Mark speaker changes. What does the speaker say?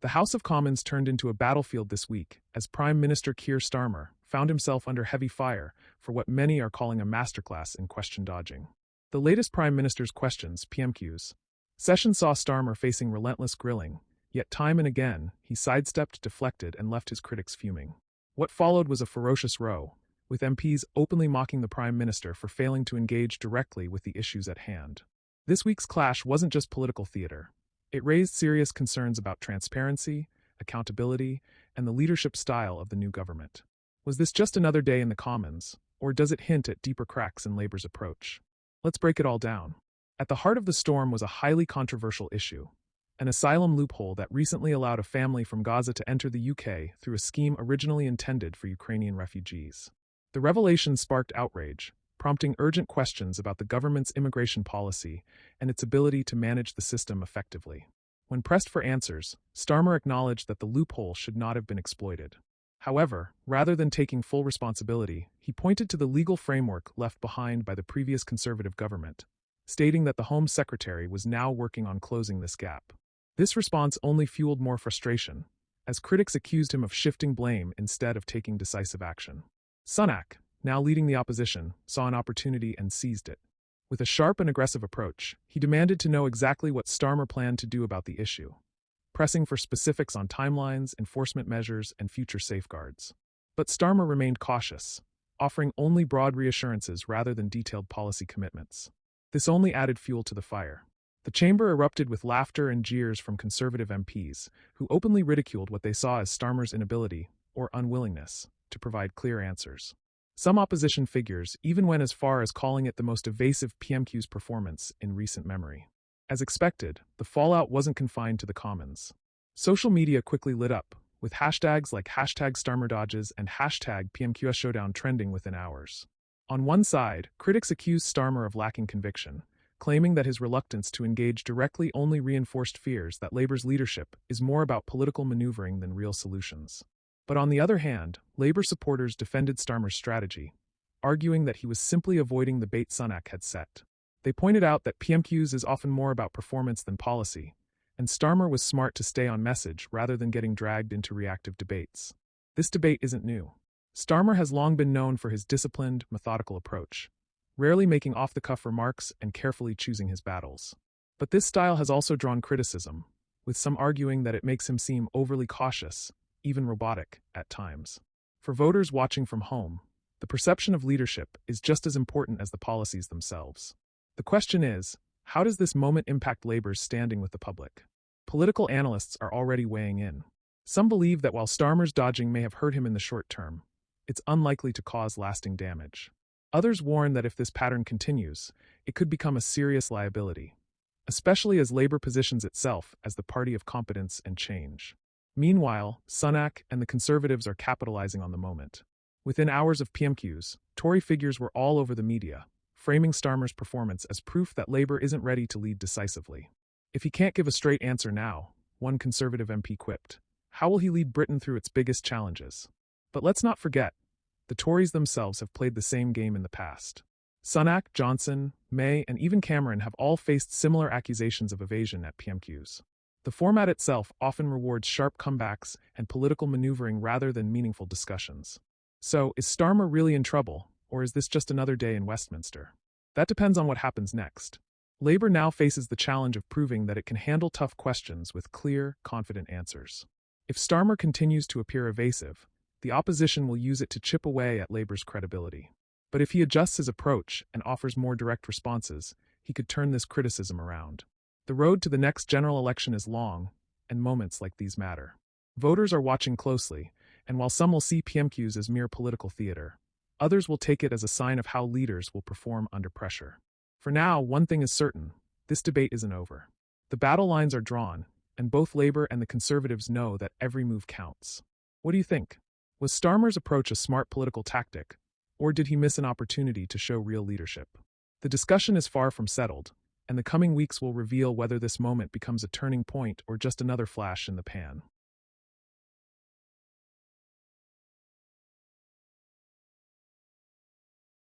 Speaker 1: The House of Commons turned into a battlefield this week as Prime Minister Keir Starmer found himself under heavy fire for what many are calling a masterclass in question dodging. The latest Prime Minister's questions, PMQs, session saw Starmer facing relentless grilling, yet time and again, he sidestepped, deflected, and left his critics fuming. What followed was a ferocious row, with MPs openly mocking the Prime Minister for failing to engage directly with the issues at hand. This week's clash wasn't just political theater. It raised serious concerns about transparency, accountability, and the leadership style of the new government. Was this just another day in the Commons, or does it hint at deeper cracks in Labour's approach? Let's break it all down. At the heart of the storm was a highly controversial issue, an asylum loophole that recently allowed a family from Gaza to enter the UK through a scheme originally intended for Ukrainian refugees. The revelation sparked outrage, prompting urgent questions about the government's immigration policy and its ability to manage the system effectively. When pressed for answers, Starmer acknowledged that the loophole should not have been exploited. However, rather than taking full responsibility, he pointed to the legal framework left behind by the previous Conservative government, stating that the Home Secretary was now working on closing this gap. This response only fueled more frustration, as critics accused him of shifting blame instead of taking decisive action. Sunak, now leading the opposition, saw an opportunity and seized it. With a sharp and aggressive approach, he demanded to know exactly what Starmer planned to do about the issue, pressing for specifics on timelines, enforcement measures, and future safeguards. But Starmer remained cautious, offering only broad reassurances rather than detailed policy commitments. This only added fuel to the fire. The chamber erupted with laughter and jeers from Conservative MPs, who openly ridiculed what they saw as Starmer's inability, or unwillingness, to provide clear answers. Some opposition figures even went as far as calling it the most evasive PMQ's performance in recent memory. As expected, the fallout wasn't confined to the Commons. Social media quickly lit up, with hashtags like #StarmerDodges and #PMQSShowdown trending within hours. On one side, critics accused Starmer of lacking conviction, claiming that his reluctance to engage directly only reinforced fears that Labour's leadership is more about political maneuvering than real solutions. But on the other hand, Labour supporters defended Starmer's strategy, arguing that he was simply avoiding the bait Sunak had set. They pointed out that PMQs is often more about performance than policy, and Starmer was smart to stay on message rather than getting dragged into reactive debates. This debate isn't new. Starmer has long been known for his disciplined, methodical approach, rarely making off-the-cuff remarks and carefully choosing his battles. But this style has also drawn criticism, with some arguing that it makes him seem overly cautious, even robotic, at times. For voters watching from home, the perception of leadership is just as important as the policies themselves. The question is, how does this moment impact Labour's standing with the public? Political analysts are already weighing in. Some believe that while Starmer's dodging may have hurt him in the short term, it's unlikely to cause lasting damage. Others warn that if this pattern continues, it could become a serious liability, especially as Labour positions itself as the party of competence and change. Meanwhile, Sunak and the Conservatives are capitalizing on the moment. Within hours of PMQs, Tory figures were all over the media, framing Starmer's performance as proof that Labour isn't ready to lead decisively. If he can't give a straight answer now, one Conservative MP quipped, how will he lead Britain through its biggest challenges? But let's not forget, the Tories themselves have played the same game in the past. Sunak, Johnson, May, and even Cameron have all faced similar accusations of evasion at PMQs. The format itself often rewards sharp comebacks and political maneuvering rather than meaningful discussions. So, is Starmer really in trouble, or is this just another day in Westminster? That depends on what happens next. Labour now faces the challenge of proving that it can handle tough questions with clear, confident answers. If Starmer continues to appear evasive, the opposition will use it to chip away at Labour's credibility. But if he adjusts his approach and offers more direct responses, he could turn this criticism around. The road to the next general election is long, and moments like these matter. Voters are watching closely, and while some will see PMQs as mere political theater, others will take it as a sign of how leaders will perform under pressure. For now, one thing is certain, this debate isn't over. The battle lines are drawn, and both Labour and the Conservatives know that every move counts. What do you think? Was Starmer's approach a smart political tactic, or did he miss an opportunity to show real leadership? The discussion is far from settled, and the coming weeks will reveal whether this moment becomes a turning point or just another flash in the pan.